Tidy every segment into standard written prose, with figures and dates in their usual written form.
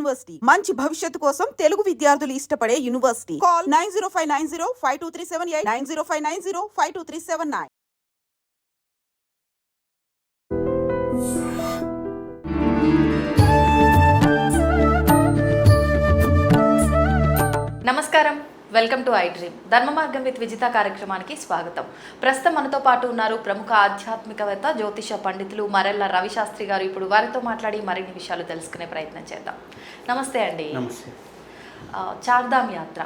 University మంచి భవిష్యత్తు కోసం తెలుగు విద్యార్థులు ఇష్టపడే యూనివర్సిటీ. కాల్ 9059052378 9059052379. నమస్కారం, వెల్కమ్ టు ఐ డ్రీమ్. ధర్మ మార్గం విత్ విజిత కార్యక్రమానికి స్వాగతం. ప్రస్తుతం మనతో పాటు ఉన్నారు ప్రముఖ ఆధ్యాత్మికవేత్త, జ్యోతిష పండితులు మరెల్ల రవిశాస్త్రి గారు. ఇప్పుడు వారితో మాట్లాడి మరిన్ని విషయాలు తెలుసుకునే ప్రయత్నం చేద్దాం. నమస్తే అండి. నమస్తే. చార్ధామ్ యాత్ర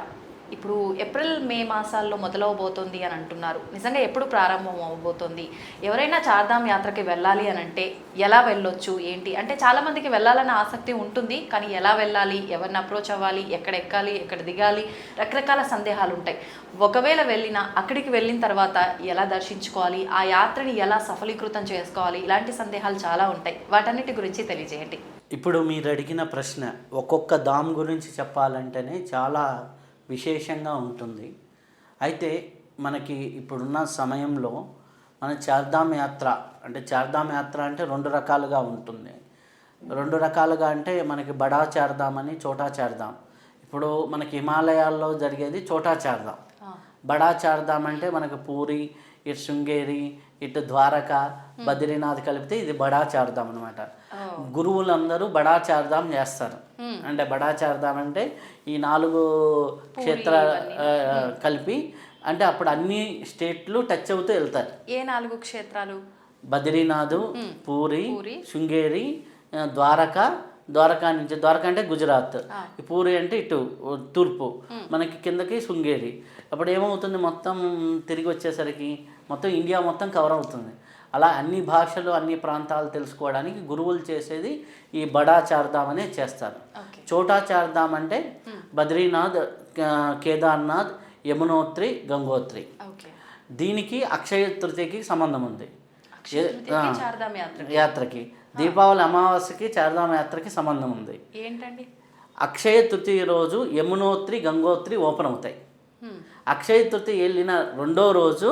ఇప్పుడు ఏప్రిల్ మే మాసాల్లో మొదలవబోతోంది అని అంటున్నారు. నిజంగా ఎప్పుడు ప్రారంభం అవ్వబోతోంది? ఎవరైనా చార్ధామ్ యాత్రకి వెళ్ళాలి అని అంటే ఎలా వెళ్ళొచ్చు, ఏంటి అంటే చాలామందికి వెళ్ళాలన్న ఆసక్తి ఉంటుంది, కానీ ఎలా వెళ్ళాలి, ఎవరిని అప్రోచ్ అవ్వాలి, ఎక్కడ ఎక్కాలి, ఎక్కడ దిగాలి, రకరకాల సందేహాలు ఉంటాయి. ఒకవేళ వెళ్ళినా అక్కడికి వెళ్ళిన తర్వాత ఎలా దర్శించుకోవాలి, ఆ యాత్రని ఎలా సఫలీకృతం చేసుకోవాలి, ఇలాంటి సందేహాలు చాలా ఉంటాయి. వాటన్నిటి గురించి తెలియజేయండి. ఇప్పుడు మీరు అడిగిన ప్రశ్న ఒక్కొక్క ధామ్ గురించి చెప్పాలంటేనే చాలా విశేషంగా ఉంటుంది. అయితే మనకి ఇప్పుడున్న సమయంలో మన చార్ధామ్ యాత్ర అంటే రెండు రకాలుగా ఉంటుంది. రెండు రకాలుగా అంటే మనకి బడా చార్ధామ్ అని, చోటా చార్ధామ్. ఇప్పుడు మనకి హిమాలయాల్లో జరిగేది చోటా చార్ధామ్. బడా చార్ధామ్ అంటే మనకి పూరి, ఇటు శృంగేరి, ఇటు ద్వారక, బద్రీనాథ్ కలిపితే ఇది బడా చార్ధామ్ అనమాట. గురువులందరూ బడా చార్ధామ్ చేస్తారు. అంటే బడా చార్ధామ్ అంటే ఈ 4 క్షేత్రాలు కలిపి, అంటే అప్పుడు అన్ని స్టేట్లు టచ్ అవుతూ వెళ్తారు. ఏ 4 క్షేత్రాలు? బద్రీనాథ్, పూరి, శృంగేరి, ద్వారకా నుంచి, ద్వారకా అంటే గుజరాత్, పూరి అంటే ఇటు తూర్పు, మనకి కిందకి శృంగేరి. అప్పుడు ఏమవుతుంది, మొత్తం తిరిగి వచ్చేసరికి మొత్తం ఇండియా మొత్తం కవర్ అవుతుంది. అలా అన్ని భాషలు, అన్ని ప్రాంతాలు తెలుసుకోవడానికి గురువులు చేసేది ఈ బడా చార్ధామ్ అనే చేస్తారు. చోటా చార్ధామ్ అంటే బద్రీనాథ్, కేదార్నాథ్, యమునోత్రి, గంగోత్రి. దీనికి అక్షయ తృతీయకి సంబంధం ఉంది. యాత్రకి దీపావళి అమావాస్యకి చార్ధామ్ యాత్రకి సంబంధం ఉంది. ఏంటండి? అక్షయ తృతీయ రోజు యమునోత్రి, గంగోత్రి ఓపెన్ అవుతాయి. అక్షయ తృతీయ వెళ్ళిన రెండో రోజు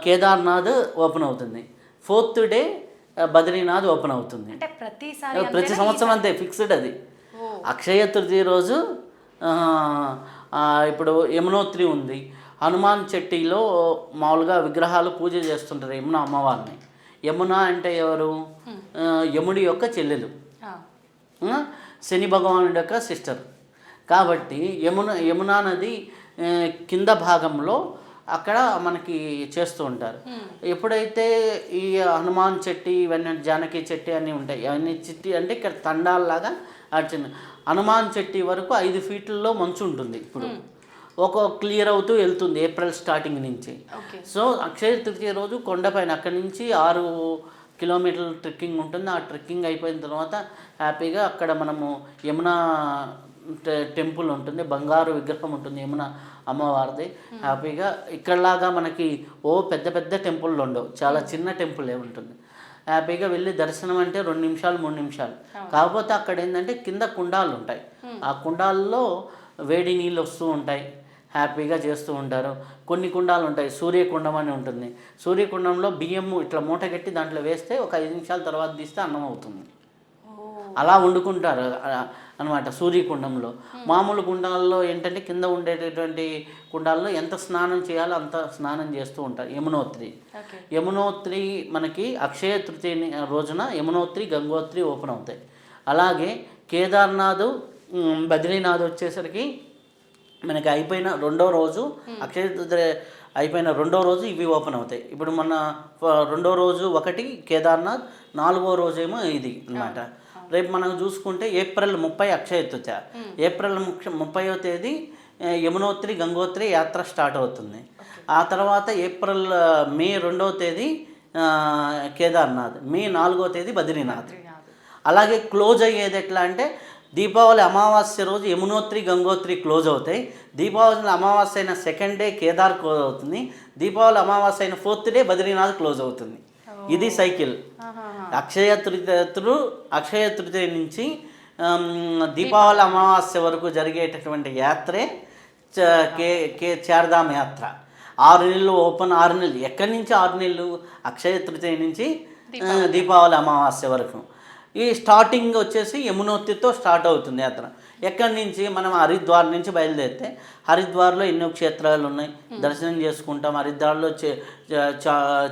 కేదార్నాథ్ ఓపెన్ అవుతుంది. 4th డే బద్రీనాథ్ ఓపెన్ అవుతుంది. ప్రతి సంవత్సరం అంతే, ఫిక్స్డ్ అది. అక్షయ తృతీయ రోజు ఇప్పుడు యమునోత్రి ఉంది. హనుమాన్ చెట్టిలో మామూలుగా విగ్రహాలు పూజ చేస్తుంటారు యమున అమ్మవారిని. యమున అంటే ఎవరు? యముడి యొక్క చెల్లెలు, శని భగవానుడి యొక్క సిస్టర్. కాబట్టి యమునా నది కింద భాగంలో అక్కడ మనకి చేస్తూ ఉంటారు. ఎప్పుడైతే ఈ హనుమాన్ చెట్టి, ఇవన్నీ జానకి చెట్టి అన్నీ ఉంటాయి. అవన్నీ చెట్టి అంటే ఇక్కడ తండాల్లాగా అర్చన. హనుమాన్ చెట్టి వరకు 5 ఫీట్లలో మంచు ఉంటుంది. ఇప్పుడు క్లియర్ అవుతూ వెళ్తుంది ఏప్రిల్ స్టార్టింగ్ నుంచి. సో అక్షయ తృతీయ రోజు కొండపైన అక్కడి నుంచి 6 కిలోమీటర్ల ట్రెక్కింగ్ ఉంటుంది. ఆ ట్రెక్కింగ్ అయిపోయిన తర్వాత హ్యాపీగా అక్కడ మనము యమునా టెంపుల్ ఉంటుంది, బంగారు విగ్రహం ఉంటుంది యమున అమ్మవారిది. హ్యాపీగా ఇక్కడలాగా మనకి పెద్ద పెద్ద టెంపుల్ ఉండవు, చాలా చిన్న టెంపులే ఉంటుంది. హ్యాపీగా వెళ్ళి దర్శనం అంటే 2 నిమిషాలు 3 నిమిషాలు. కాకపోతే అక్కడ ఏంటంటే కింద కుండాలు ఉంటాయి. ఆ కుండాల్లో వేడి నీళ్ళు వస్తూ ఉంటాయి, హ్యాపీగా చేస్తూ ఉంటారు. కొన్ని కుండాలు ఉంటాయి, సూర్యకుండం అని ఉంటుంది. సూర్యకుండంలో బియ్యము ఇట్లా మూట కట్టి దాంట్లో వేస్తే ఒక 5 నిమిషాల తర్వాత తీస్తే అన్నం అవుతుంది. అలా వండుకుంటారు అనమాట సూర్యకుండంలో. మామూలు కుండాల్లో ఏంటంటే కింద ఉండేటటువంటి కుండాల్లో ఎంత స్నానం చేయాలో అంత స్నానం చేస్తూ ఉంటారు. యమునోత్రి మనకి అక్షయ తృతీయ రోజున యమునోత్రి, గంగోత్రి ఓపెన్ అవుతాయి. అలాగే కేదార్నాథ్, బద్రీనాథ్ వచ్చేసరికి మనకి అయిపోయిన రెండో రోజు, అక్షయ తృతీయ అయిపోయిన రెండో రోజు ఇవి ఓపెన్ అవుతాయి. ఇప్పుడు మన రెండో రోజు ఒకటి కేదార్నాథ్, 4వ రోజేమో ఇది అన్నమాట. రేపు మనం చూసుకుంటే ఏప్రిల్ 30 అక్షయ తృతీయ. ఏప్రిల్ 30వ తేదీ యమునోత్రి, గంగోత్రి యాత్ర స్టార్ట్ అవుతుంది. ఆ తర్వాత మే 2వ తేదీ కేదార్నాథ్, మే 4వ తేదీ బద్రీనాథ్. అలాగే క్లోజ్ అయ్యేది ఎట్లా అంటే దీపావళి అమావాస్య రోజు యమునోత్రి, గంగోత్రి క్లోజ్ అవుతాయి. దీపావళి అమావాస్య అయిన 2nd డే కేదార్ క్లోజ్ అవుతుంది. దీపావళి అమావాస్య అయిన 4th డే బద్రీనాథ్ క్లోజ్ అవుతుంది. ఇది సైకిల్. అక్షయ తృతీయ నుంచి దీపావళి అమావాస్య వరకు జరిగేటటువంటి యాత్రే చార్ధామ్ యాత్ర. 6 నెలలు ఓపెన్, 6 నెలలు. ఎక్కడి నుంచి 6 నెలలు? అక్షయ తృతీయ నుంచి దీపావళి అమావాస్య వరకు. ఈ స్టార్టింగ్ వచ్చేసి యమునోత్రితో స్టార్ట్ అవుతుంది యాత్ర. ఎక్కడి నుంచి మనం హరిద్వార్ నుంచి బయలుదేరితే హరిద్వార్లో ఎన్నో క్షేత్రాలు ఉన్నాయి, దర్శనం చేసుకుంటాం. హరిద్వార్లో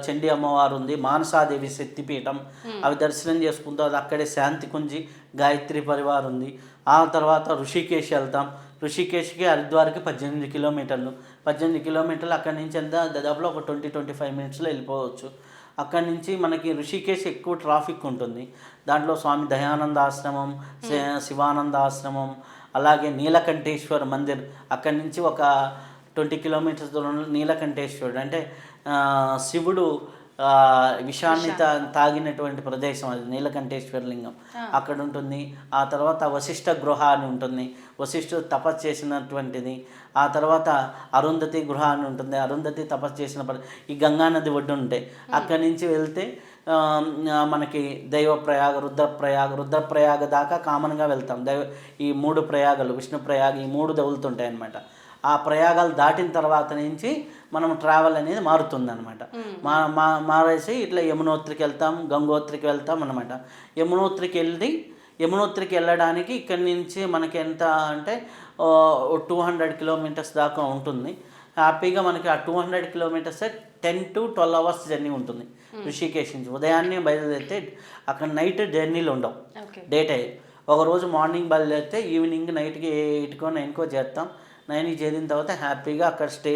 చండీ అమ్మవారు ఉంది, మానసాదేవి శక్తిపీఠం, అవి దర్శనం చేసుకుంటాం. అది అక్కడే శాంతి కుంజి గాయత్రి పరివార్ ఉంది. ఆ తర్వాత ఋషికేశ్ వెళ్తాం. ఋషికేశ్కి హరిద్వార్కి 18 కిలోమీటర్లు. 18 కిలోమీటర్లు అక్కడి నుంచి ఎంత దాదాపులో ఒక 20-25 మినిట్స్లో వెళ్ళిపోవచ్చు. అక్కడి నుంచి మనకి ఋషికేశ్ ఎక్కువ ట్రాఫిక్ ఉంటుంది. దాంట్లో స్వామి దయానంద ఆశ్రమం, శివానంద ఆశ్రమం, అలాగే నీలకంఠేశ్వర మందిర్, అక్కడి నుంచి ఒక 20 కిలోమీటర్స్ దూరంలో నీలకంఠేశ్వరుడు అంటే శివుడు విషాన్ని తాగినటువంటి ప్రదేశం, అది నీలకంఠేశ్వర లింగం అక్కడ ఉంటుంది. ఆ తర్వాత వశిష్ఠ గృహ అని ఉంటుంది, వశిష్ఠుడు తపస్సు చేసినటువంటిది. ఆ తర్వాత అరుంధతి గృహ అని ఉంటుంది, అరుంధతి తపస్సు చేసిన ఈ గంగానది ఒడ్డు ఉంటాయి. అక్కడి నుంచి వెళ్తే మనకి దైవప్రయాగ, రుద్రప్రయాగ దాకా కామన్గా వెళ్తాం. ఈ 3 ప్రయాగలు, విష్ణు ప్రయాగ, ఈ 3 దవులుతుంటాయి అన్నమాట. ఆ ప్రయాగాలు దాటిన తర్వాత నుంచి మనం ట్రావెల్ అనేది మారుతుందన్నమాట. మారేసి ఇట్లా యమునోత్రికి వెళ్తాం, గంగోత్రికి వెళ్తాం అన్నమాట. యమునోత్రికి వెళ్ళడానికి ఇక్కడి నుంచి మనకి ఎంత అంటే 200 కిలోమీటర్స్ దాకా ఉంటుంది. హ్యాపీగా మనకి ఆ 200 కిలోమీటర్స్ 10 to 12 అవర్స్ జర్నీ ఉంటుంది ఋషికేశ్ నుంచి. ఉదయాన్నే బయలుదేరితే అక్కడ నైట్ జర్నీలు ఉండవు, డే టైం. ఒకరోజు మార్నింగ్ బయలుదేరితే ఈవినింగ్ నైట్కి 8కో 9కో చేరుతాం. 9కి చేరిన తర్వాత హ్యాపీగా అక్కడ స్టే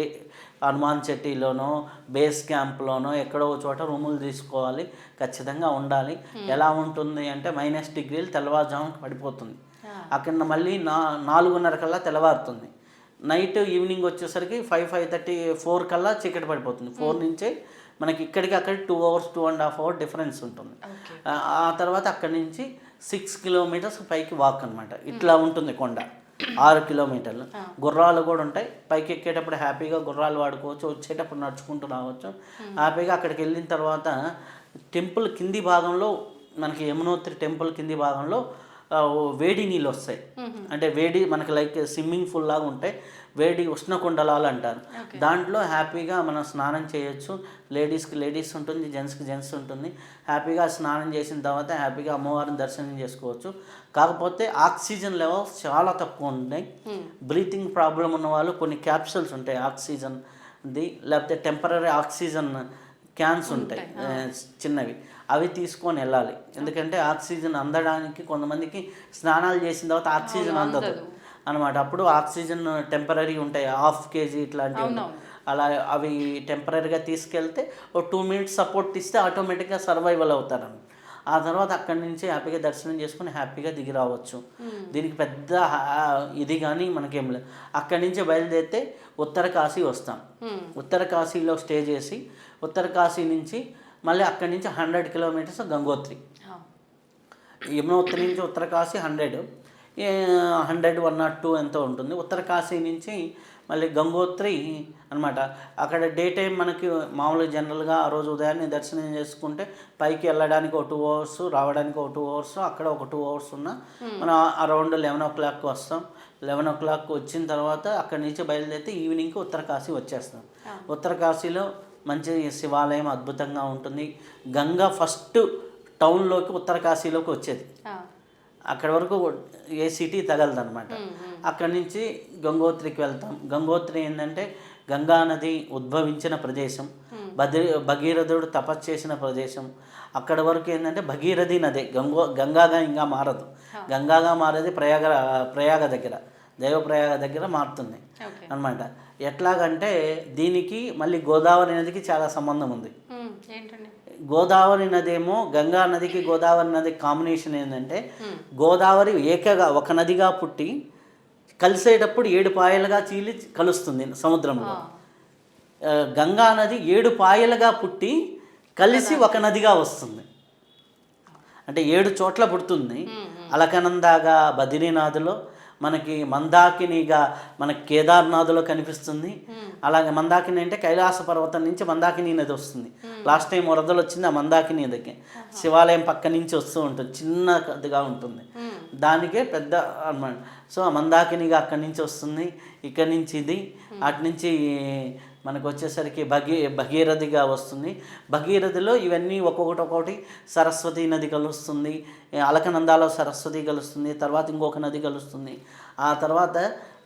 హనుమాన్ చెట్టిలోనో బేస్ క్యాంప్లోనో ఎక్కడో చోట రూములు తీసుకోవాలి, ఖచ్చితంగా ఉండాలి. ఎలా ఉంటుంది అంటే -డిగ్రీలు తెల్లవారుజామున పడిపోతుంది. అక్కడ మళ్ళీ 4:30 కల్లా తెల్లవారుతుంది. నైట్ ఈవినింగ్ వచ్చేసరికి 5-5:30 4 కల్లా చీకటి పడిపోతుంది. 4 నుంచే మనకి ఇక్కడికి అక్కడ 2 hours 2.5 hours డిఫరెన్స్ ఉంటుంది. ఆ తర్వాత అక్కడి నుంచి 6 కిలోమీటర్స్ పైకి వాక్ అనమాట. ఇట్లా ఉంటుంది కొండ, 6 కిలోమీటర్లు. గుర్రాలు కూడా ఉంటాయి. పైకి ఎక్కేటప్పుడు హ్యాపీగా గుర్రాలు వాడుకోవచ్చు, వచ్చేటప్పుడు నడుచుకుంటూ రావచ్చు హ్యాపీగా. అక్కడికి వెళ్ళిన తర్వాత టెంపుల్ కింది భాగంలో, మనకి యమునోత్రి టెంపుల్ కింది భాగంలో వేడి నీళ్ళు వస్తాయి. అంటే వేడి మనకి లైక్ స్విమ్మింగ్ పూల్ లాగా ఉంటాయి, వేడి ఉష్ణకుండలాలు అంటారు. దాంట్లో హ్యాపీగా మనం స్నానం చేయొచ్చు. లేడీస్కి లేడీస్ ఉంటుంది, జెంట్స్కి జెంట్స్ ఉంటుంది. హ్యాపీగా స్నానం చేసిన తర్వాత హ్యాపీగా అమ్మవారిని దర్శనం చేసుకోవచ్చు. కాకపోతే ఆక్సిజన్ లెవెల్స్ చాలా తక్కువ ఉంటాయి. బ్రీతింగ్ ప్రాబ్లం ఉన్న వాళ్ళు కొన్ని క్యాప్సూల్స్ ఉంటాయి ఆక్సిజన్ది, లేకపోతే టెంపరీ ఆక్సిజన్ క్యాన్స్ ఉంటాయి చిన్నవి, అవి తీసుకొని వెళ్ళాలి. ఎందుకంటే ఆక్సిజన్ అందడానికి కొంతమందికి స్నానాలు చేసిన తర్వాత ఆక్సిజన్ అందదు అనమాట. అప్పుడు ఆక్సిజన్ టెంపరీ ఉంటాయి, 1/2 kg ఇట్లాంటివి. అలా అవి టెంపరీగా తీసుకెళ్తే ఒక 2 minutes సపోర్ట్ ఇస్తే ఆటోమేటిక్గా సర్వైవల్ అవుతారు. ఆ తర్వాత అక్కడి నుంచి హ్యాపీగా దర్శనం చేసుకుని హ్యాపీగా దిగి రావచ్చు. దీనికి పెద్ద ఇది కానీ మనకేం లేదు. అక్కడి నుంచి బయలుదేరితే ఉత్తర కాశీ వస్తాం. ఉత్తర కాశీలో స్టే చేసి ఉత్తర కాశీ నుంచి మళ్ళీ అక్కడి నుంచి 100 కిలోమీటర్స్ గంగోత్రి. యమునోత్రి నుంచి ఉత్తర కాశీ 100, 102 ఎంతో ఉంటుంది. ఉత్తర కాశీ నుంచి మళ్ళీ గంగోత్రి అనమాట. అక్కడ డే టైం మనకి మామూలుగా జనరల్గా ఆ రోజు ఉదయాన్నే దర్శనం చేసుకుంటే పైకి వెళ్ళడానికి ఒక 2 hours, రావడానికి ఒక 2 hours, అక్కడ ఒక 2 hours ఉన్న మనం అరౌండ్ 11 o'clock వస్తాం. 11 o'clock వచ్చిన తర్వాత అక్కడి నుంచి బయలుదేరితే ఈవినింగ్కి ఉత్తర కాశీ వచ్చేస్తాం. ఉత్తర కాశీలో మంచి శివాలయం అద్భుతంగా ఉంటుంది. గంగా ఫస్ట్ టౌన్లోకి ఉత్తర కాశీలోకి వచ్చేది. అక్కడి వరకు ఏ సిటీ తగలదనమాట. అక్కడి నుంచి గంగోత్రికి వెళ్తాం. గంగోత్రి ఏంటంటే గంగా నది ఉద్భవించిన ప్రదేశం, భగీరథుడు తపస్సు చేసిన ప్రదేశం. అక్కడి వరకు ఏంటంటే భగీరథి నదే గంగాగా ఇంకా మారదు. గంగాగా మారేది ప్రయాగ దగ్గర, దేవప్రయాగ దగ్గర మారుతుంది అనమాట. ఎట్లాగంటే దీనికి మళ్ళీ గోదావరి నదికి చాలా సంబంధం ఉంది. గోదావరి నది ఏమో గంగా నదికి గోదావరి నది కాంబినేషన్ ఏంటంటే గోదావరి ఏకగా ఒక నదిగా పుట్టి కలిసేటప్పుడు 7 పాయలుగా చీలి కలుస్తుంది సముద్రంలో. గంగా నది 7 పాయలుగా పుట్టి కలిసి ఒక నదిగా వస్తుంది. అంటే 7 చోట్ల పుడుతుంది. అలకనందాగా బద్రీనాథ్లో, మనకి మందాకినిగా మనకి కేదార్నాథ్లో కనిపిస్తుంది. అలాగే మందాకిని అంటే కైలాస పర్వతం నుంచి మందాకిని నది వస్తుంది. లాస్ట్ టైం వరదలు వచ్చింది ఆ మందాకిని నదికి. శివాలయం పక్క నుంచి వస్తూ ఉంటుంది, చిన్నదిగా ఉంటుంది, దానికే పెద్ద అన్నమాట. సో ఆ మందాకినిగా అక్కడి నుంచి వస్తుంది. ఇక్కడి నుంచి ఇది అటు నుంచి మనకు వచ్చేసరికి భగీరథిగా వస్తుంది. భగీరథిలో ఇవన్నీ ఒక్కొక్కటి సరస్వతి నది కలుస్తుంది, అలకనందాలో సరస్వతి కలుస్తుంది, తర్వాత ఇంకొక నది కలుస్తుంది. ఆ తర్వాత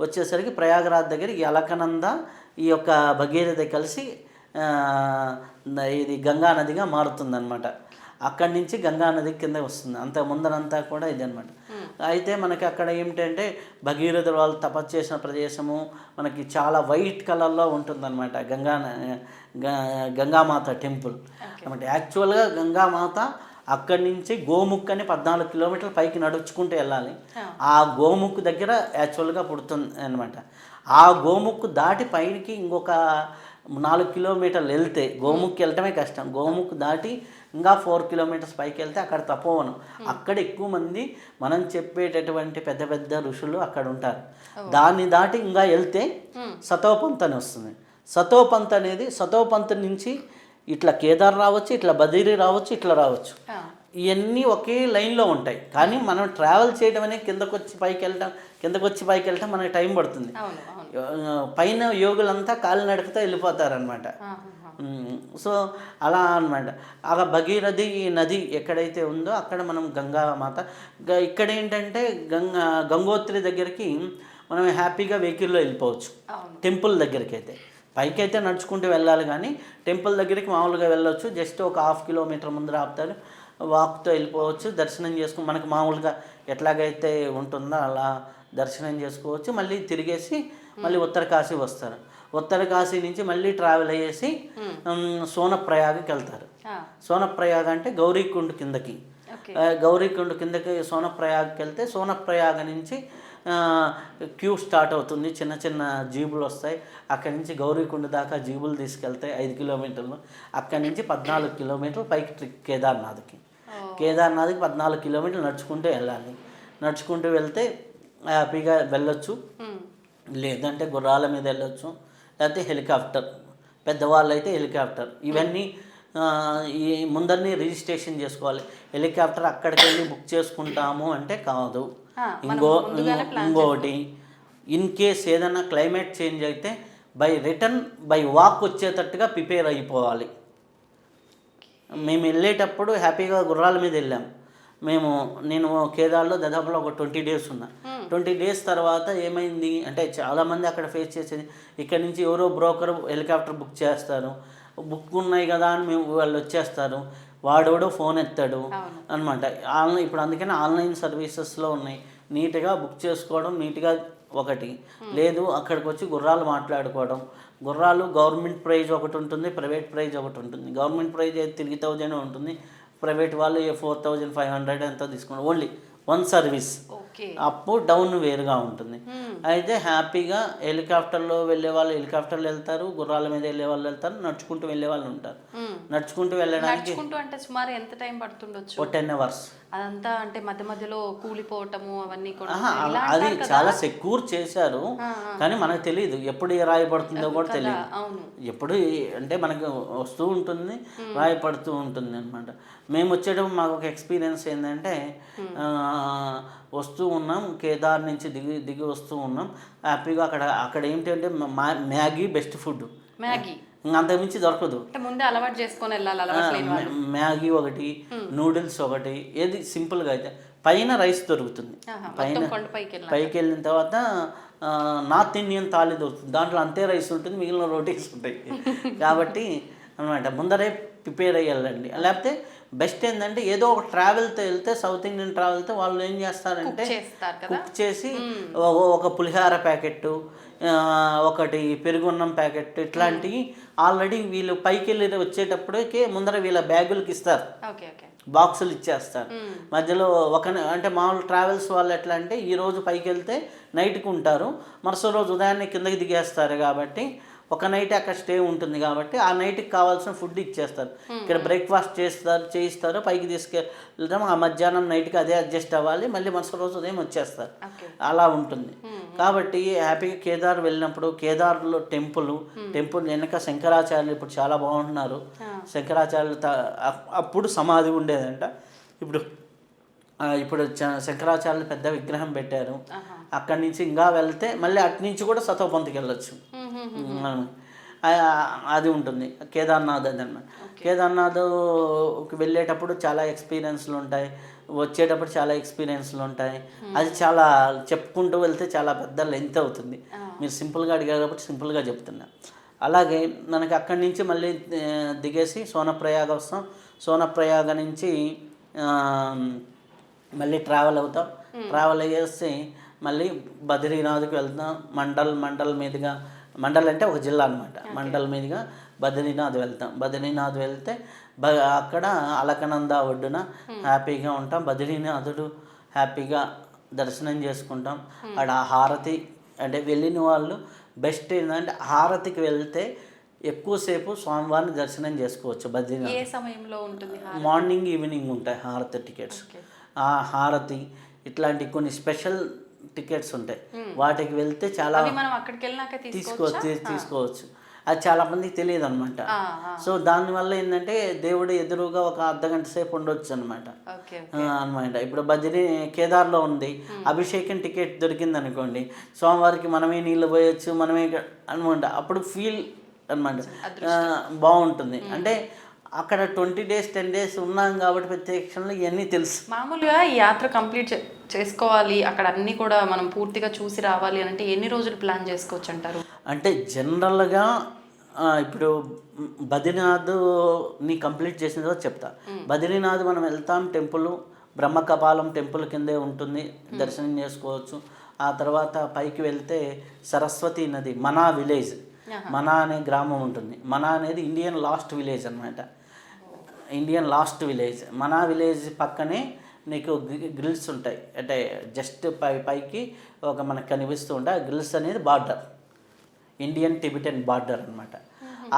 వచ్చేసరికి ప్రయాగరాజ్ దగ్గర ఈ అలకనంద ఈ యొక్క భగీరథి కలిసి ఇది గంగా నదిగా మారుతుందన్నమాట. అక్కడి నుంచి గంగా నది కింద వస్తుంది. అంత ముందరంతా కూడా ఇది అనమాట. అయితే మనకి అక్కడ ఏమిటంటే భగీరథ వాళ్ళు తపస్సు చేసిన ప్రదేశము మనకి చాలా వైట్ కలర్లో ఉంటుందన్నమాట. గంగామాత టెంపుల్ అనమాట. యాక్చువల్గా గంగామాత అక్కడి నుంచి గోముఖ్ అని 14 కిలోమీటర్ల పైకి నడుచుకుంటూ వెళ్ళాలి. ఆ గోముఖ్ దగ్గర యాక్చువల్గా పుడుతుంది అనమాట. ఆ గోముఖ్ దాటి పైకి ఇంకొక 4 కిలోమీటర్లు వెళ్తే గోముఖ్ వెళ్ళటమే కష్టం. గోముఖ్ దాటి ఇంకా 4 కిలోమీటర్స్ పైకి వెళ్తే అక్కడ తపోవనం. అక్కడ ఎక్కువ మంది మనం చెప్పేటటువంటి పెద్ద పెద్ద ఋషులు అక్కడ ఉంటారు. దాన్ని దాటి ఇంకా వెళ్తే సతోపంత్ అని వస్తుంది. సతోపంత్ నుంచి ఇట్లా కేదార్ రావచ్చు, ఇట్లా బద్రీ రావచ్చు, ఇట్లా రావచ్చు. ఇవన్నీ ఒకే లైన్లో ఉంటాయి. కానీ మనం ట్రావెల్ చేయడం అనేది కిందకు వచ్చి పైకి వెళ్ళటం మనకి టైం పడుతుంది. పైన యోగులంతా కాలినడకతో వెళ్ళిపోతారనమాట. సో అలా అనమాట. ఆ భగీరథి నది ఎక్కడైతే ఉందో అక్కడ మనం గంగామాత ఇక్కడ ఏంటంటే గంగోత్రి దగ్గరికి మనం హ్యాపీగా వెహికల్లో వెళ్ళిపోవచ్చు. టెంపుల్ దగ్గరికి అయితే పైకి అయితే నడుచుకుంటూ వెళ్ళాలి, కానీ టెంపుల్ దగ్గరికి మామూలుగా వెళ్ళవచ్చు. జస్ట్ ఒక 1/2 కిలోమీటర్ ముందర ఆపుతారు, వాక్తో వెళ్ళిపోవచ్చు. దర్శనం చేసుకుని మనకు మామూలుగా ఎట్లాగైతే ఉంటుందో అలా దర్శనం చేసుకోవచ్చు. మళ్ళీ తిరిగేసి మళ్ళీ ఉత్తరకాశీ వస్తారు. ఉత్తరకాశీ నుంచి మళ్ళీ ట్రావెల్ అయ్యేసి సోనప్రయాగకి వెళ్తారు. సోనప్రయాగ అంటే గౌరీకుండ్ కిందకి. గౌరీకుండ్ కిందకి సోనప్రయాగకి వెళ్తే సోనప్రయాగ నుంచి క్యూ స్టార్ట్ అవుతుంది. చిన్న చిన్న జీబులు వస్తాయి. అక్కడి నుంచి గౌరీకుండ్ దాకా జీబులు తీసుకెళ్తాయి 5 కిలోమీటర్లు. అక్కడి నుంచి 14 కిలోమీటర్లు పైకి కేదార్నాథ్కి 14 కిలోమీటర్లు నడుచుకుంటూ వెళ్ళాలి. నడుచుకుంటూ వెళ్తే హ్యాపీగా వెళ్ళొచ్చు. లేదంటే గుర్రాల మీద వెళ్ళొచ్చు, లేకపోతే హెలికాప్టర్. పెద్దవాళ్ళు అయితే హెలికాప్టర్. ఇవన్నీ ఈ ముందరనే రిజిస్ట్రేషన్ చేసుకోవాలి. హెలికాప్టర్ అక్కడికి వెళ్ళి బుక్ చేసుకుంటాము అంటే కాదు. ఇంకోటి ఇన్ కేస్ ఏదైనా క్లైమేట్ చేంజ్ అయితే బై వాక్ వచ్చేటట్టుగా ప్రిపేర్ అయిపోవాలి. మేము వెళ్ళేటప్పుడు హ్యాపీగా గుర్రాల మీద వెళ్ళాం. నేను కేదార్లో దాదాపులో ఒక 20 డేస్ ఉన్నా. 20 డేస్ తర్వాత ఏమైంది అంటే చాలామంది అక్కడ ఫేస్ చేసేది, ఇక్కడ నుంచి ఎవరో బ్రోకర్ హెలికాప్టర్ బుక్ చేస్తారు, బుక్ ఉన్నాయి కదా అని వాళ్ళు వచ్చేస్తారు, వాడెవడో ఫోన్ ఎత్తాడు అనమాట. ఇప్పుడు అందుకని ఆన్లైన్ సర్వీసెస్లో ఉన్నాయి. నీట్గా బుక్ చేసుకోవడం, నీట్గా ఒకటి లేదు అక్కడికి వచ్చి గుర్రాలు మాట్లాడుకోవడం. గుర్రాలు గవర్నమెంట్ ప్రైజ్ ఒకటి ఉంటుంది, ప్రైవేట్ ప్రైజ్ ఒకటి ఉంటుంది. గవర్నమెంట్ ప్రైజ్ అయితే 3,000 ఉంటుంది, ప్రైవేట్ వాళ్ళు 4,500 ఎంతో తీసుకున్నారు. Only 1 service. అప్ డౌన్ వేరుగా ఉంటుంది. అయితే హ్యాపీగా హెలికాప్టర్లో వెళ్ళే వాళ్ళు హెలికాప్టర్లో వెళ్తారు, గుర్రాల మీద వెళ్ళే వాళ్ళు వెళ్తారు, నడుచుకుంటూ వెళ్ళే వాళ్ళు ఉంటారు. నడుచుకుంటూ వెళ్ళడానికి అంటే సుమారు ఎంత టైం పడుతుండొచ్చు? 10 అవర్స్. అదంతా అంటే మధ్య మధ్యలో కూలిపోవటము అవన్నీ కూడా అది చాలా సెక్యూర్ చేశారు, కానీ మనకు తెలియదు ఎప్పుడు రాయబడుతుందో కూడా తెలియదు. ఎప్పుడు అంటే మనకు వస్తూ ఉంటుంది, రాయపడుతూ ఉంటుంది అనమాట. మేము వచ్చేటప్పుడు మాకు ఒక ఎక్స్పీరియన్స్ ఏంటంటే వస్తూ ఉన్నాం, కేదార్ నుంచి దిగి వస్తూ ఉన్నాం హ్యాపీగా. అక్కడ ఏంటంటే మ్యాగీ బెస్ట్ ఫుడ్. మ్యాగీ అంతకుమించి దొరకదు. ముందే అలవాటు చేసుకొని వెళ్ళాలి. మ్యాగీ ఒకటి, నూడిల్స్ ఒకటి, ఏది సింపుల్గా అయితే పైన రైస్ దొరుకుతుంది. పైకి వెళ్ళిన తర్వాత నార్త్ ఇండియన్ థాలీ దొరుకుతుంది. దాంట్లో అంతే రైస్ ఉంటుంది, మిగిలిన రోటీస్ ఉంటాయి. కాబట్టి అనమాట ముందరే ప్రిపేర్ అయ్యి వెళ్ళండి. లేకపోతే బెస్ట్ ఏంటంటే ఏదో ఒక ట్రావెల్తో వెళ్తే, సౌత్ ఇండియన్ ట్రావెల్తో వాళ్ళు ఏం చేస్తారంటే కుక్ చేసి ఒక పులిహార ప్యాకెట్టు, ఒకటి పెరుగున్నం ప్యాకెట్, ఇట్లాంటివి ఆల్రెడీ వీళ్ళు పైకి వెళ్ళి వచ్చేటప్పటికే ముందర వీళ్ళ బ్యాగులకి ఇస్తారు, బాక్సులు ఇచ్చేస్తారు. మధ్యలో అంటే మామూలు ట్రావెల్స్ వాళ్ళు ఎట్లా అంటే ఈరోజు పైకి వెళ్తే నైట్కి ఉంటారు, మరుసటి రోజు ఉదయాన్నే కిందకి దిగేస్తారు. కాబట్టి ఒక నైట్ అక్కడ స్టే ఉంటుంది కాబట్టి ఆ నైట్కి కావాల్సిన ఫుడ్ ఇచ్చేస్తారు. ఇక్కడ బ్రేక్ఫాస్ట్ చేయిస్తారు, పైకి తీసుకెళ్తాం. ఆ మధ్యాహ్నం నైట్కి అదే అడ్జస్ట్ అవ్వాలి, మళ్ళీ మరుసటి రోజు ఉదయం వచ్చేస్తారు. అలా ఉంటుంది. కాబట్టి హ్యాపీగా కేదార్ వెళ్ళినప్పుడు కేదార్లో టెంపుల్ వెనక శంకరాచార్యులు ఇప్పుడు చాలా బాగుంటున్నారు. శంకరాచార్యులు అప్పుడు సమాధి ఉండేదంట. ఇప్పుడు శంకరాచార్యులు పెద్ద విగ్రహం పెట్టారు. అక్కడి నుంచి ఇంకా వెళ్తే మళ్ళీ అటు నుంచి కూడా సతోపంత్కి వెళ్ళొచ్చు. అది ఉంటుంది. కేదార్నాథ్ అది అన్నమాట. కేదార్నాథ్కి వెళ్ళేటప్పుడు చాలా ఎక్స్పీరియన్స్లు ఉంటాయి, వచ్చేటప్పుడు చాలా ఎక్స్పీరియన్స్లు ఉంటాయి. అది చాలా చెప్పుకుంటూ వెళ్తే చాలా పెద్ద లెంత్ అవుతుంది. మీరు సింపుల్గా అడిగారు కాబట్టి సింపుల్గా చెప్తున్నా. అలాగే మనకి అక్కడి నుంచి మళ్ళీ దిగేసి సోనప్రయాగ వస్తాం. సోనప్రయాగ నుంచి మళ్ళీ ట్రావెల్ అవుతాం. ట్రావెల్ అయ్యేసి మళ్ళీ బద్రీనాథ్కి వెళ్తాం. మండల్ మీదుగా, మండల్ అంటే ఒక జిల్లా అనమాట, మండల్ మీదుగా బద్రీనాథ్ వెళ్తాం. బద్రీనాథ్ వెళ్తే అక్కడ అలకనంద ఒడ్డున హ్యాపీగా ఉంటాం. బద్రీనాథుడు హ్యాపీగా దర్శనం చేసుకుంటాం. అక్కడ హారతి అంటే వెళ్ళిన వాళ్ళు బెస్ట్ ఏంటంటే హారతికి వెళ్తే ఎక్కువసేపు స్వామివారిని దర్శనం చేసుకోవచ్చు. బద్రీనాథ్ ఏ సమయంలో ఉంటుంది? మార్నింగ్ ఈవినింగ్ ఉంటాయి హారతి టికెట్స్. ఆ హారతి ఇట్లాంటి కొన్ని స్పెషల్ టికెట్స్ ఉంటాయి, వాటికి వెళ్తే చాలా మనం అక్కడికి వెళ్ళాక తీసుకోవచ్చు. అది చాలా మందికి తెలియదు అనమాట. సో దానివల్ల ఏంటంటే దేవుడు ఎదురుగా ఒక అర్ధగంట సేపు ఉండొచ్చు అనమాట. ఇప్పుడు కేదార్లో ఉంది, అభిషేకం టికెట్ దొరికింది అనుకోండి, స్వామివారికి మనమే నీళ్ళు పోయొచ్చు, మనమే అనమాట. అప్పుడు ఫీల్ అనమాట బాగుంటుంది. అంటే అక్కడ 20 days 10 days ఉన్నాం కాబట్టి ప్రత్యక్షంలో ఇవన్నీ తెలుసు. మామూలుగా ఈ యాత్ర కంప్లీట్ చేసుకోవాలి, అక్కడ అన్నీ కూడా మనం పూర్తిగా చూసి రావాలి అంటే ఎన్ని రోజులు ప్లాన్ చేసుకోవచ్చు అంటారు? అంటే జనరల్గా ఇప్పుడు బద్రీనాథ్ని కంప్లీట్ చేసిన తర్వాత చెప్తా. బద్రీనాథ్ మనం వెళ్తాం, టెంపుల్ బ్రహ్మకపాలం టెంపుల్ కిందే ఉంటుంది, దర్శనం చేసుకోవచ్చు. ఆ తర్వాత పైకి వెళ్తే సరస్వతి నది, మనా విలేజ్, మనా అనే గ్రామం ఉంటుంది. మనా అనేది ఇండియన్ లాస్ట్ విలేజ్ అనమాట. Indian last village. మనా విలేజ్ పక్కనే నీకు గ్రిల్స్ ఉంటాయి. అంటే జస్ట్ పైకి ఒక మనకు కనిపిస్తూ ఉంటాయి. ఆ గ్రిల్స్ అనేది బార్డర్, ఇండియన్ టిబెటన్ బార్డర్ అనమాట.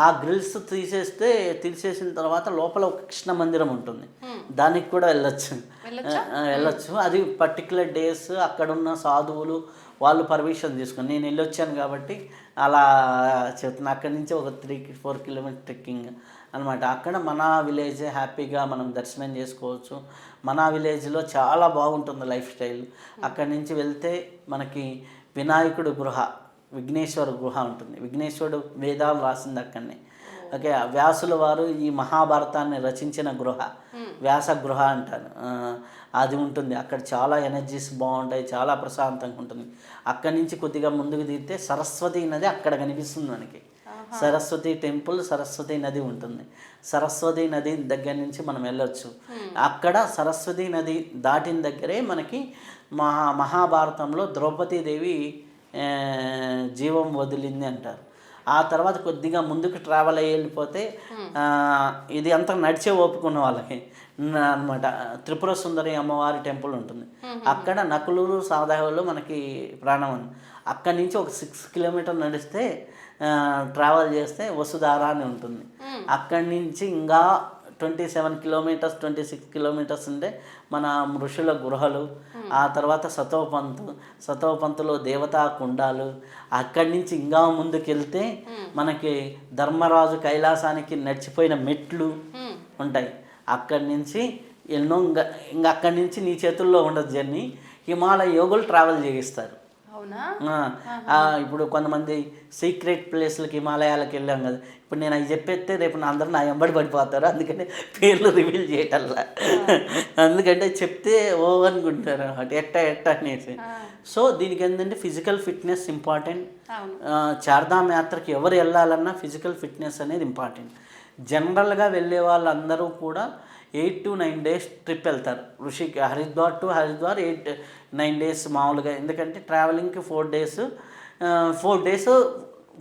ఆ గ్రిల్స్ తీసేసిన తర్వాత లోపల ఒక కృష్ణ మందిరం ఉంటుంది, దానికి కూడా వెళ్ళొచ్చు. అది పర్టికులర్ డేస్ అక్కడున్న సాధువులు వాళ్ళు పర్మిషన్ తీసుకుని, నేను వెళ్ళొచ్చాను కాబట్టి అలా చెప్తున్నా. అక్కడి నుంచి ఒక 3-4 kilometers ట్రెక్కింగ్ అనమాట. అక్కడ మనా విలేజ్ హ్యాపీగా మనం దర్శనం చేసుకోవచ్చు. మనా విలేజ్లో చాలా బాగుంటుంది లైఫ్ స్టైల్. అక్కడి నుంచి వెళ్తే మనకి వినాయకుడు గృహ, విఘ్నేశ్వర గృహ ఉంటుంది. విఘ్నేశ్వరుడు వేదాలు రాసింది అక్కడనే. ఓకే, వ్యాసుల వారు ఈ మహాభారతాన్ని రచించిన గృహ వ్యాస గృహ అంటారు. అది ఉంటుంది అక్కడ. చాలా ఎనర్జీస్ బాగుంటాయి, చాలా ప్రశాంతంగా ఉంటుంది. అక్కడి నుంచి కొద్దిగా ముందుకు దిగితే సరస్వతి నది అక్కడ కనిపిస్తుంది మనకి. సరస్వతి టెంపుల్, సరస్వతి నది ఉంటుంది. సరస్వతి నది దగ్గర నుంచి మనం వెళ్ళొచ్చు. అక్కడ సరస్వతి నది దాటిన దగ్గరే మనకి మహాభారతంలో ద్రౌపదీదేవి జీవం వదిలింది అంటారు. ఆ తర్వాత కొద్దిగా ముందుకు ట్రావెల్ అయ్యి వెళ్ళిపోతే ఇది అంతా నడిచే ఓపుకున్న వాళ్ళకి అనమాట. త్రిపుర సుందరి అమ్మవారి టెంపుల్ ఉంటుంది. అక్కడ నకులూరు సాధావులో మనకి ప్రాణం. అక్కడి నుంచి ఒక 6 kilometers నడిస్తే ట్రావెల్ చేస్తే వసుధార అని ఉంటుంది. అక్కడి నుంచి ఇంకా 27 kilometers 26 kilometers ఉంటే మన ఋషుల గృహలు. ఆ తర్వాత సతోపంతులో దేవతా కుండాలు. అక్కడి నుంచి ఇంకా ముందుకెళ్తే మనకి ధర్మరాజు కైలాసానికి నడిచిపోయిన మెట్లు ఉంటాయి. అక్కడి నుంచి ఎన్నో ఇంకా అక్కడి నుంచి నీ చేతుల్లో ఉండదు జర్నీ. హిమాలయ యోగులు ట్రావెల్ చేయిస్తారు. ఇప్పుడు కొంతమంది సీక్రెట్ ప్లేస్లకి హిమాలయాలకు వెళ్ళాం కదా, ఇప్పుడు నేను అవి చెప్పేస్తే రేపు అందరూ నా వెంబడి పడిపోతారు. అందుకని పేర్లు రివీల్ చేయటల్లా, ఎందుకంటే చెప్తే ఓ అనుకుంటారు అటు ఎట్ట అనేసి. సో దీనికి ఏంటంటే ఫిజికల్ ఫిట్నెస్ ఇంపార్టెంట్. చార్ధామ్ యాత్రకి ఎవరు వెళ్ళాలన్నా ఫిజికల్ ఫిట్నెస్ అనేది ఇంపార్టెంట్. జనరల్గా వెళ్ళే వాళ్ళందరూ కూడా 8 to 9 days ట్రిప్ వెళ్తారు. హరిద్వార్ టు హరిద్వార్ 8-9 days మామూలుగా. ఎందుకంటే ట్రావెలింగ్కి 4 days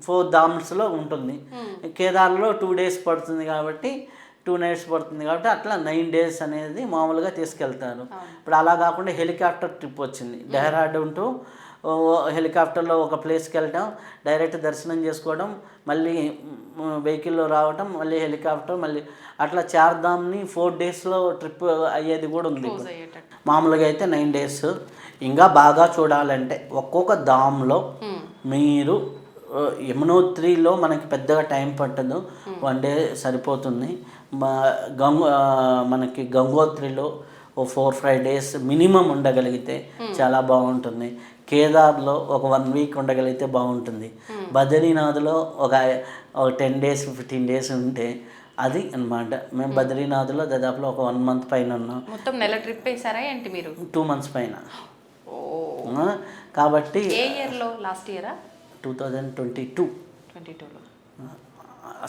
4 ధామ్స్లో ఉంటుంది. కేదార్లో 2 days పడుతుంది కాబట్టి 2 nights పడుతుంది కాబట్టి అట్లా 9 days అనేది మామూలుగా తీసుకెళ్తారు. ఇప్పుడు అలా కాకుండా హెలికాప్టర్ ట్రిప్ వచ్చింది. డెహ్రాడూన్ టు హెలికాప్టర్లో ఒక ప్లేస్కి వెళ్ళటం, డైరెక్ట్ దర్శనం చేసుకోవడం, మళ్ళీ వెహికల్లో రావటం, మళ్ళీ హెలికాప్టర్, మళ్ళీ అట్లా చార్ధామ్ని 4 daysలో ట్రిప్ అయ్యేది కూడా ఉంది. మామూలుగా అయితే 9 days. ఇంకా బాగా చూడాలంటే ఒక్కొక్క ధామ్లో మీరు యమునోత్రిలో మనకి పెద్దగా టైం పట్టదు, 1 day సరిపోతుంది. మనకి గంగోత్రిలో ఓ 4-5 days మినిమం ఉండగలిగితే చాలా బాగుంటుంది. కేదార్లో ఒక 1 వీక్ ఉండగలిగితే బాగుంటుంది. బద్రీనాథ్లో ఒక 10 days 15 days ఉంటే అది అన్నమాట. మేము బద్రీనాథ్లో దాదాపులో ఒక 1 month పైన ఉన్నాం. మొత్తం నెల ట్రిప్ వేసారా ఏంటి మీరు? 2 months పైన. కాబట్టి ఏ ఇయర్లో? లాస్ట్ ఇయరా? 2022. 22లో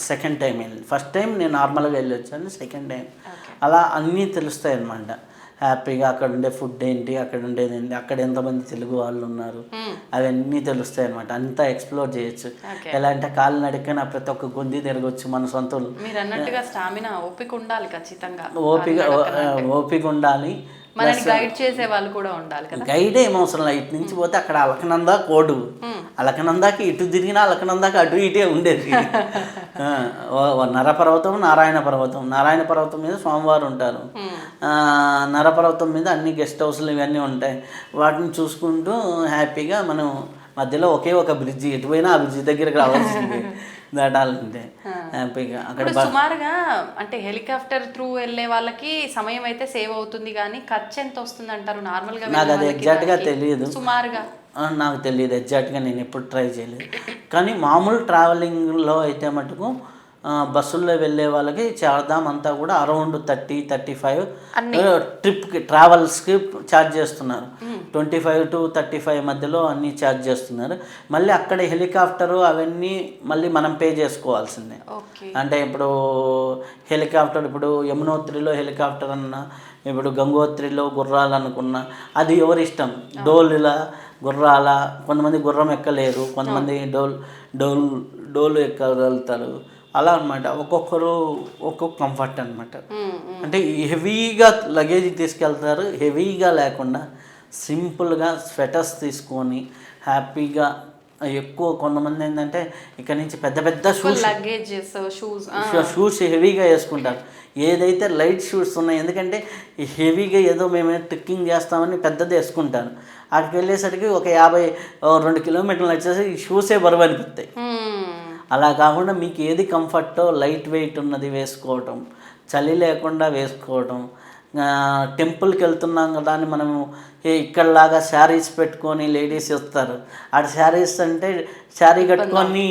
సెకండ్ టైం వెళ్ళి, ఫస్ట్ టైం నేను నార్మల్గా వెళ్ళి వచ్చాను, సెకండ్ టైం అలా అన్నీ తెలుస్తాయి అన్నమాట. హ్యాపీగా అక్కడ ఉండే ఫుడ్ ఏంటి, అక్కడ ఉండేది ఏంటి, అక్కడ ఎంతమంది తెలుగు వాళ్ళు ఉన్నారు, అవన్నీ తెలుస్తాయి అనమాట. అంతా ఎక్స్ప్లోర్ చేయొచ్చు. ఎలా అంటే కాలినడకన ప్రతి ఒక్క గుంది తిరగచ్చు మన సొంత. మీరు అన్నట్టుగా స్టామినా, ఓపిక ఉండాలి ఖచ్చితంగా. ఓపిక ఉండాలి. మనని గైడ్ చేసే వాళ్ళు కూడా ఉండాలి కదా. గైడ్ ఏం అవసరం లేదు. ఇటు నుంచి పోతే అక్కడ అలకనంద కోడు, అలకనందాకి ఇటు తిరిగినా అలకనందాకి అటు ఇటే ఉండేది. నరపర్వతం, నారాయణ పర్వతం. నారాయణ పర్వతం మీద స్వామివారు ఉంటారు. నరపర్వతం మీద అన్ని గెస్ట్ హౌస్లు ఇవన్నీ ఉంటాయి. వాటిని చూసుకుంటూ హ్యాపీగా మనం మధ్యలో ఒకే ఒక బ్రిడ్జి, ఎటుపోయినా ఆ బ్రిడ్జి దగ్గరికి రావాల్సిందే దాటాలంటే హ్యాపీగా. అక్కడ సుమారుగా అంటే హెలికాప్టర్ త్రూ వెళ్ళే వాళ్ళకి సమయం అయితే సేవ్ అవుతుంది, కానీ ఖర్చు ఎంత వస్తుంది అంటారు నార్మల్గా? నాకు అది ఎగ్జాక్ట్గా తెలియదు. సుమారుగా నాకు తెలియదు ఎగ్జాక్ట్గా, నేను ఎప్పుడు ట్రై చేయలేదు. కానీ మామూలు ట్రావెలింగ్లో అయితే మటుకు బస్సుల్లో వెళ్ళే వాళ్ళకి చార్ధామ్ అంతా కూడా అరౌండ్ 30-35 ట్రిప్కి ట్రావెల్స్కి ఛార్జ్ చేస్తున్నారు. 25 to 35 మధ్యలో అన్నీ ఛార్జ్ చేస్తున్నారు. మళ్ళీ అక్కడ హెలికాప్టరు అవన్నీ మళ్ళీ మనం పే చేసుకోవాల్సిందే. అంటే ఇప్పుడు హెలికాప్టర్, ఇప్పుడు యమునోత్రిలో హెలికాప్టర్ అన్నా, ఇప్పుడు గంగోత్రిలో గుర్రాలు అనుకున్నా, అది ఎవరి ఇష్టం. డోలులా గుర్రాల, కొంతమంది గుర్రం ఎక్కలేరు, కొంతమంది డోలు ఎక్కగలుగుతారు. అలా అనమాట. ఒక్కొక్కరు ఒక్కొక్క కంఫర్ట్ అనమాట. అంటే హెవీగా లగేజ్ తీసుకెళ్తారు, హెవీగా లేకుండా సింపుల్గా స్వెటర్స్ తీసుకొని హ్యాపీగా ఎక్కువ. కొంతమంది ఏంటంటే ఇక్కడ నుంచి పెద్ద పెద్ద షూస్ హెవీగా వేసుకుంటారు. ఏదైతే లైట్ షూస్ ఉన్నాయి, ఎందుకంటే హెవీగా ఏదో మేము ట్రెక్కింగ్ చేస్తామని పెద్దది వేసుకుంటాను. అక్కడికి వెళ్ళేసరికి ఒక 52 kilometers వచ్చేసి ఈ షూసే బరువు అనిపిస్తాయి. అలా కాకుండా మీకు ఏది కంఫర్టో లైట్ వెయిట్ ఉన్నది వేసుకోవటం, చలి లేకుండా వేసుకోవటం. టెంపుల్కి వెళ్తున్నాం కదా అని మనము ఇక్కడలాగా శారీస్ పెట్టుకొని లేడీస్ వస్తారు. ఆడ శారీస్ అంటే శారీ కట్టుకొని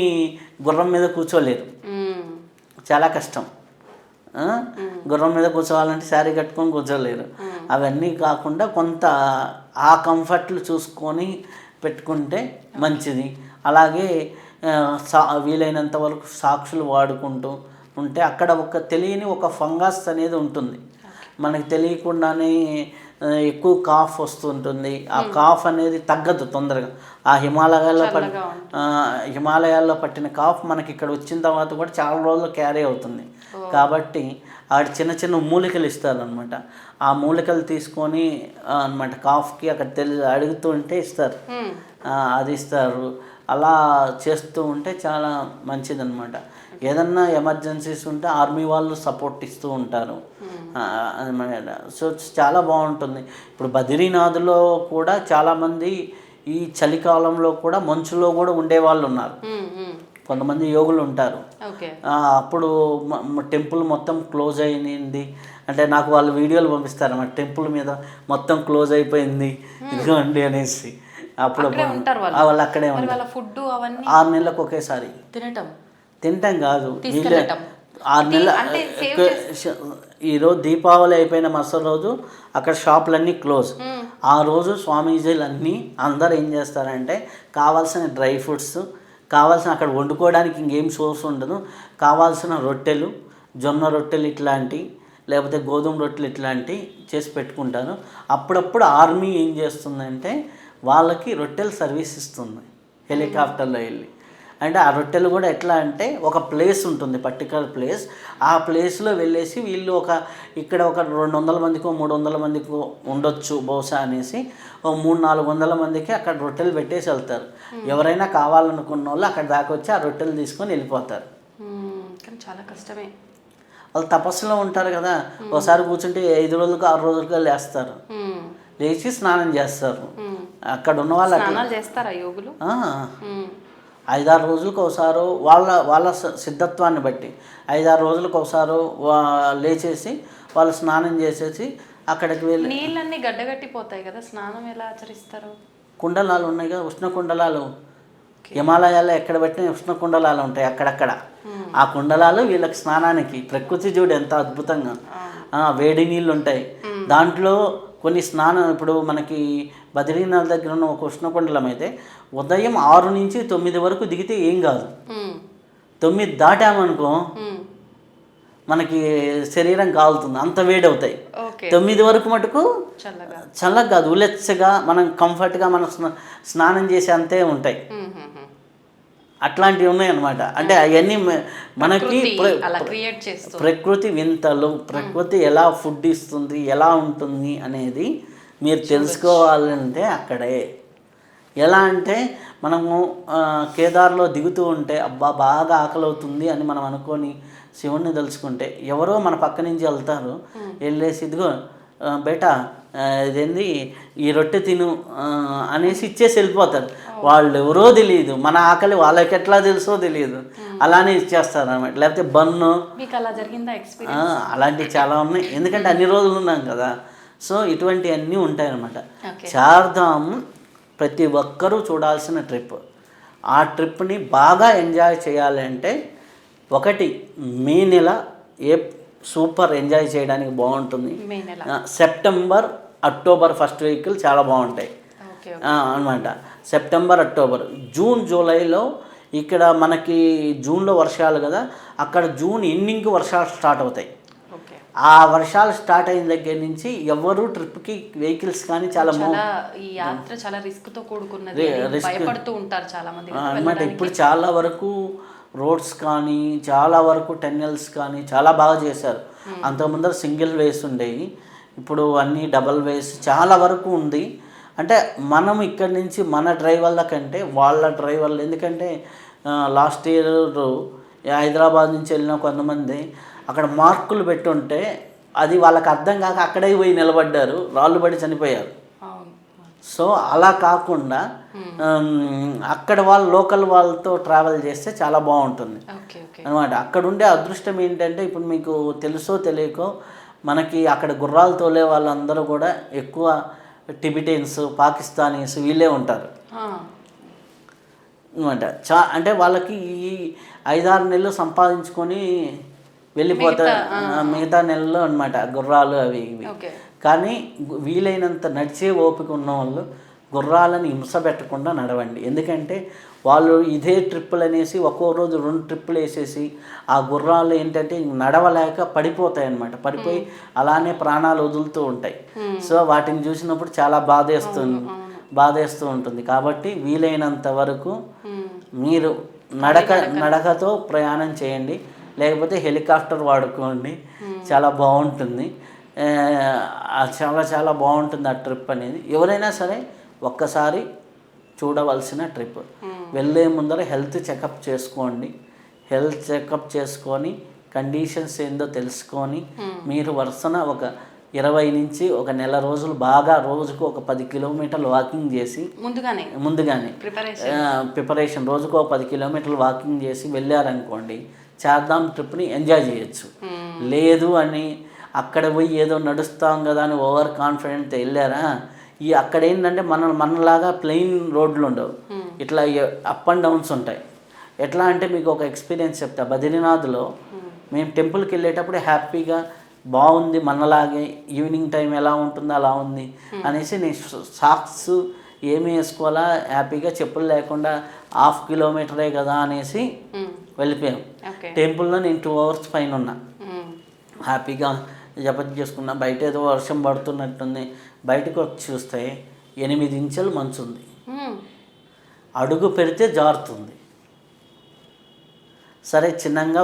గుర్రం మీద కూర్చోలేరు, చాలా కష్టం. గుర్రం మీద కూర్చోవాలంటే శారీ కట్టుకొని కూర్చోలేరు. అవన్నీ కాకుండా కొంత ఆ కంఫర్ట్లు చూసుకొని పెట్టుకుంటే మంచిది. అలాగే వీలైనంత వరకు సాక్షులు వాడుకుంటూ ఉంటే అక్కడ ఒక తెలియని ఒక ఫంగస్ అనేది ఉంటుంది. మనకి తెలియకుండానే ఎక్కువ కాఫ్ వస్తుంటుంది. ఆ కాఫ్ అనేది తగ్గదు తొందరగా. ఆ హిమాలయాల్లో పట్టిన కాఫ్ మనకి ఇక్కడ వచ్చిన తర్వాత కూడా చాలా రోజులు క్యారీ అవుతుంది. కాబట్టి ఆడ చిన్న చిన్న మూలికలు ఇస్తారనమాట. ఆ మూలికలు తీసుకొని అనమాట కాఫ్కి అక్కడ అడుగుతూ ఉంటే ఇస్తారు, అది ఇస్తారు. అలా చేస్తూ ఉంటే చాలా మంచిదన్నమాట. ఏదన్నా ఎమర్జెన్సీస్ ఉంటే ఆర్మీ వాళ్ళు సపోర్ట్ ఇస్తూ ఉంటారు. సో చాలా బాగుంటుంది. ఇప్పుడు బద్రీనాథ్లో కూడా చాలామంది ఈ చలికాలంలో కూడా మంచులో కూడా ఉండేవాళ్ళు ఉన్నారు. కొంతమంది యోగులు ఉంటారు. అప్పుడు టెంపుల్ మొత్తం క్లోజ్ అయింది అంటే నాకు వాళ్ళు వీడియోలు పంపిస్తారు అన్నమాట. టెంపుల్ మీద మొత్తం క్లోజ్ అయిపోయింది ఇదిగోండి అనేసి. అప్పుడు వాళ్ళు అక్కడే ఉంటారు. 6 నెలలకు ఒకేసారి తింటాం కాదు, 6 నెలలు. ఈరోజు దీపావళి అయిపోయిన మరుసటి రోజు అక్కడ షాపులన్నీ క్లోజ్. ఆ రోజు స్వామీజీలు అన్నీ అందరు ఏం చేస్తారంటే కావాల్సిన డ్రై ఫ్రూట్స్, కావాల్సిన అక్కడ వండుకోవడానికి ఇంకేం సోర్స్ ఉండదు, కావాల్సిన రొట్టెలు, జొన్న రొట్టెలు ఇట్లాంటివి, లేకపోతే గోధుమ రొట్టెలు ఇట్లాంటివి చేసి పెట్టుకుంటారు. అప్పుడప్పుడు ఆర్మీ ఏం చేస్తుందంటే వాళ్ళకి రొట్టెలు సర్వీస్ ఇస్తుంది హెలికాప్టర్లో వెళ్ళి. అంటే ఆ రొట్టెలు కూడా ఎట్లా అంటే ఒక ప్లేస్ ఉంటుంది, పర్టికులర్ ప్లేస్. ఆ ప్లేస్లో వెళ్ళేసి వీళ్ళు ఇక్కడ ఒక 200 మందికో 300 మందికో ఉండొచ్చు బహుశా అనేసి 300-400 మందికి అక్కడ రొట్టెలు పెట్టేసి వెళ్తారు. ఎవరైనా కావాలనుకున్న వాళ్ళు అక్కడ దాకా వచ్చి ఆ రొట్టెలు తీసుకొని వెళ్ళిపోతారు. చాలా కష్టమే. వాళ్ళు తపస్సులో ఉంటారు కదా. ఒకసారి కూర్చుంటే 5 రోజులకు 6 రోజులుగా లేస్తారు, లేచి స్నానం చేస్తారు. అక్కడ ఉన్న వాళ్ళు చేస్తారా యోగులు? 5-6 రోజులకు ఒకసారి వాళ్ళ సిద్ధత్వాన్ని బట్టి 5-6 రోజులకు ఒకసారి లేచేసి వాళ్ళు స్నానం చేసేసి అక్కడికి వెళ్ళి. నీళ్ళన్నీ గడ్డగట్టిపోతాయి కదా, స్నానం ఎలా ఆచరిస్తారు? కుండలాలు ఉన్నాయి కదా, ఉష్ణ కుండలాలు. హిమాలయాల్లో ఎక్కడ పెట్టిన ఉష్ణ కుండలాలు ఉంటాయి అక్కడక్కడ. ఆ కుండలాలు వీళ్ళకి స్నానానికి. ప్రకృతి చూడు ఎంత అద్భుతంగా. వేడి నీళ్ళు ఉంటాయి దాంట్లో. కొన్ని స్నానం ఇప్పుడు మనకి బద్రీనాథ్ దగ్గర ఉన్న ఒక ఉష్ణకుండలం అయితే ఉదయం 6 నుంచి 9 వరకు దిగితే ఏం కాదు. 9 దాటామనుకో మనకి శరీరం కాలుతుంది, అంత వేడి అవుతాయి. 9 వరకు మటుకు చల్లగా కాదు, ఉలెచ్చగా మనం కంఫర్ట్గా మనం స్నానం చేసే అంతే ఉంటాయి. అట్లాంటివి ఉన్నాయి అన్నమాట. అంటే అవన్నీ మనకి ప్రకృతి వింతలు, ప్రకృతి ఎలా ఫుడ్ ఇస్తుంది, ఎలా ఉంటుంది అనేది మీరు తెలుసుకోవాలంటే అక్కడే. ఎలా అంటే మనము కేదార్లో దిగుతూ ఉంటే అబ్బా బాగా ఆకలి అవుతుంది అని మనం అనుకొని శివుణ్ణి తెలుసుకుంటే ఎవరో మన పక్క నుంచి వెళ్తారు, వెళ్ళేసి ఇదిగో బేటా ఇదేంది ఈ రొట్టె తిను అనేసి ఇచ్చేసి వెళ్ళిపోతారు. వాళ్ళు ఎవరో తెలియదు, మన ఆకలి వాళ్ళకి ఎట్లా తెలుసో తెలియదు, అలానే ఇచ్చేస్తారు అన్నమాట. లేకపోతే బన్ను, అలాంటివి చాలా ఉన్నాయి. ఎందుకంటే అన్ని రోజులు ఉన్నాం కదా. సో ఇటువంటివన్నీ ఉంటాయన్నమాట. చార్ధామ్ ప్రతి ఒక్కరూ చూడాల్సిన ట్రిప్. ఆ ట్రిప్ని బాగా ఎంజాయ్ చేయాలి అంటే ఒకటి మే నెల సూపర్ ఎంజాయ్ చేయడానికి బాగుంటుంది. సెప్టెంబర్ అక్టోబర్ ఫస్ట్ వీక్లు చాలా బాగుంటాయి అనమాట. September October. జూన్ జూలైలో ఇక్కడ మనకి జూన్లో వర్షాలు కదా, అక్కడ జూన్ ఎండింగ్కి వర్షాలు స్టార్ట్ అవుతాయి. ఆ వర్షాలు స్టార్ట్ అయిన దగ్గర నుంచి ఎవరు ట్రిప్కి వెహికల్స్ కానీ చాలా అనమాట. ఇప్పుడు చాలా వరకు రోడ్స్ కానీ చాలా వరకు టన్నెల్స్ కానీ చాలా బాగా చేశారు. అంతకుముందర సింగిల్ వేస్ ఉండేవి, ఇప్పుడు అన్నీ డబల్ వేస్ చాలా వరకు ఉంది. అంటే మనం ఇక్కడి నుంచి మన డ్రైవర్ల కంటే వాళ్ళ డ్రైవర్లు, ఎందుకంటే లాస్ట్ ఇయర్ హైదరాబాద్ నుంచి వెళ్ళిన కొంతమంది అక్కడ మార్కులు పెట్టుంటే అది వాళ్ళకి అర్థం కాక అక్కడే పోయి నిలబడ్డారు, రాళ్ళు పడి చనిపోయారు. సో అలా కాకుండా అక్కడ వాళ్ళు లోకల్ వాళ్ళతో ట్రావెల్ చేస్తే చాలా బాగుంటుంది అనమాట. అక్కడ ఉండే అదృష్టం ఏంటంటే ఇప్పుడు మీకు తెలుసో తెలియకో మనకి అక్కడ గుర్రాలు తోలే వాళ్ళందరూ కూడా ఎక్కువ టిబిటన్స్, పాకిస్తానీస్ వీళ్ళే ఉంటారు అనమాట. అంటే వాళ్ళకి ఈ 5-6 నెలలు సంపాదించుకొని వెళ్ళిపోతారు, మిగతా నెలల్లో అనమాట గుర్రాలు అవి ఇవి. కానీ వీలైనంత నడిచే ఓపిక ఉన్న వాళ్ళు గుర్రాలను హింస పెట్టకుండా నడవండి. ఎందుకంటే వాళ్ళు ఇదే ట్రిప్పులు అనేసి ఒక్కో రోజు 2 ట్రిప్పులు వేసేసి ఆ గుర్రాలు ఏంటంటే నడవలేక పడిపోతాయి అన్నమాట. పడిపోయి అలానే ప్రాణాలు వదులుతూ ఉంటాయి. సో వాటిని చూసినప్పుడు చాలా బాధేస్తూ ఉంటుంది. కాబట్టి వీలైనంత వరకు మీరు నడకతో ప్రయాణం చేయండి, లేకపోతే హెలికాప్టర్ వాడుకోండి, చాలా బాగుంటుంది. చాలా చాలా బాగుంటుంది ఆ ట్రిప్ అనేది. ఎవరైనా సరే ఒక్కసారి చూడవలసిన ట్రిప్. వెళ్ళే ముందర హెల్త్ చెకప్ చేసుకోండి. హెల్త్ చెకప్ చేసుకొని కండిషన్స్ ఏందో తెలుసుకొని మీరు వరుసన ఒక 20 నుంచి ఒక నెల రోజులు బాగా రోజుకు ఒక 10 కిలోమీటర్లు వాకింగ్ చేసి ముందుగానే ప్రిపరేషన్ రోజుకు ఒక 10 కిలోమీటర్లు వాకింగ్ చేసి వెళ్ళారనుకోండి, చార్ధామ్ ట్రిప్ని ఎంజాయ్ చేయొచ్చు. లేదు అని అక్కడ పోయి ఏదో నడుస్తాం కదా అని ఓవర్ కాన్ఫిడెంట్తో వెళ్ళారా, అక్కడ ఏంటంటే మనలాగా ప్లెయిన్ రోడ్లు ఉండవు, ఇట్లా అప్ అండ్ డౌన్స్ ఉంటాయి. ఎట్లా అంటే మీకు ఒక ఎక్స్పీరియన్స్ చెప్తా. బద్రీనాథ్లో మేము టెంపుల్కి వెళ్ళేటప్పుడు హ్యాపీగా బాగుంది, మనలాగే ఈవినింగ్ టైం ఎలా ఉంటుందో అలా ఉంది అనేసి నేను సాక్స్ ఏమి వేసుకోవాలా హ్యాపీగా చెప్పులు లేకుండా 1/2 కిలోమీటరే కదా అనేసి వెళ్ళిపోయాం. టెంపుల్లో నేను 2 అవర్స్ పైన ఉన్నా, హ్యాపీగా జపం చేసుకున్నా. బయట ఏదో వర్షం పడుతున్నట్టుంది, బయటకు వచ్చి చూస్తే 8 ఇంచులు మంచు ఉంది, అడుగు పెడితే జారుతుంది. సరే చిన్నంగా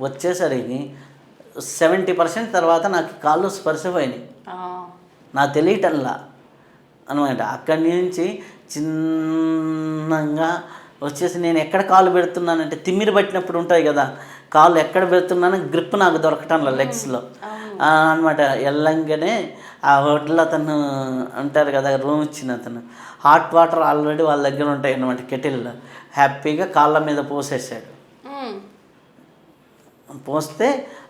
వచ్చేసరికి 70% తర్వాత నాకు కాళ్ళు స్పర్శపోయినాయి, నాకు తెలియటంలా అనమాట. అక్కడి నుంచి చిన్నగా వచ్చేసి నేను ఎక్కడ కాలు పెడుతున్నానంటే తిమ్మిరి పట్టినప్పుడు ఉంటాయి కదా కాళ్ళు, ఎక్కడ పెడుతున్నానో గ్రిప్ నాకు దొరకటంలా లెగ్స్లో అనమాట. వెళ్ళంగానే ఆ హోటల్ అతను అంటారు కదా రూమ్ ఇచ్చిన అతను, హాట్ వాటర్ ఆల్రెడీ వాళ్ళ దగ్గర ఉంటాయి అన్నమాట కెటిల్లో, హ్యాపీగా కాళ్ళ మీద పోసేసాడు. పోస్తే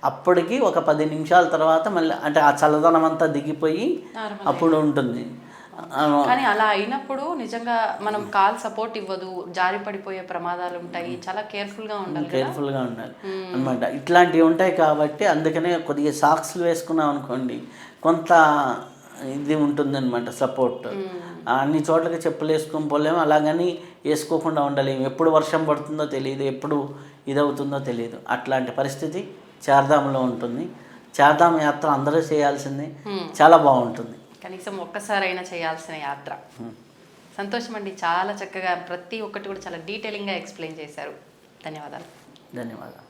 అప్పటికి ఒక 10 నిమిషాల తర్వాత మళ్ళీ అంటే ఆ చల్లదనం అంతా దిగిపోయి అప్పుడు ఉంటుంది. కానీ అలా అయినప్పుడు నిజంగా మనం కాల్ సపోర్ట్ ఇవ్వదు, జారి పడిపోయే ప్రమాదాలు ఉంటాయి, చాలా కేర్ఫుల్గా ఉండాలి కదా. కేర్ఫుల్గా ఉండాలి అనమాట. ఇట్లాంటివి ఉంటాయి కాబట్టి అందుకనే కొద్దిగా సాక్స్లు వేసుకున్నాం అనుకోండి కొంత ఇది ఉంటుందన్నమాట సపోర్ట్. అన్ని చోట్లకి చెప్పులు వేసుకొని పోలేము, అలాగని వేసుకోకుండా ఉండలేము. ఎప్పుడు వర్షం పడుతుందో తెలియదు, ఎప్పుడు ఇదవుతుందో తెలియదు. అట్లాంటి పరిస్థితి చార్ధాంలో ఉంటుంది. చార్ధామ్ యాత్ర అందరూ చేయాల్సింది, చాలా బాగుంటుంది. కనీసం ఒక్కసారైనా చేయాల్సిన యాత్ర. సంతోషం అండి, చాలా చక్కగా ప్రతి ఒక్కటి కూడా చాలా డీటెయిలింగ్గా ఎక్స్ప్లెయిన్ చేశారు. ధన్యవాదాలు. ధన్యవాదాలు.